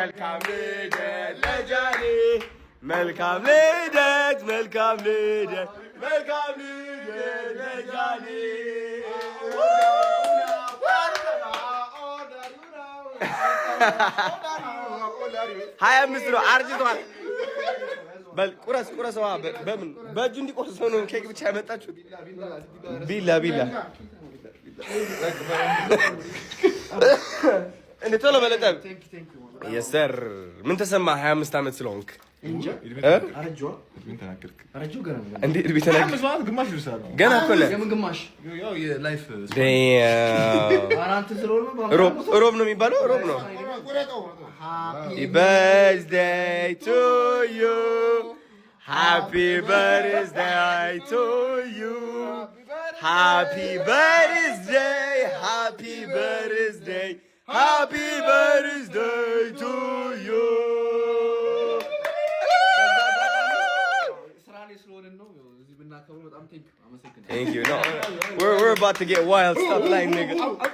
መልካም ልደት ለጃኒ መልካም ልደት መልካም ልደት መልካም ልደት ለጃኒ 25 ነው አርጅቷል። በል ቁረሰዋ በምን በእጁ እንዲቆርሰው ነው ኬክ ብቻ ያመጣችሁት? ቢላ እንዴ ቶሎ በለጠብ የሰር ምን ተሰማ 25 ዓመት ስለሆንክ እንዴ ገና እኮ ሮብ ነው የሚባለው ሮብ ነው Happy birthday to you Happy birthday to you Happy birthday Happy birthday Happy birthday to you Thank you. No, we're about to get wild. Stop lying, nigga.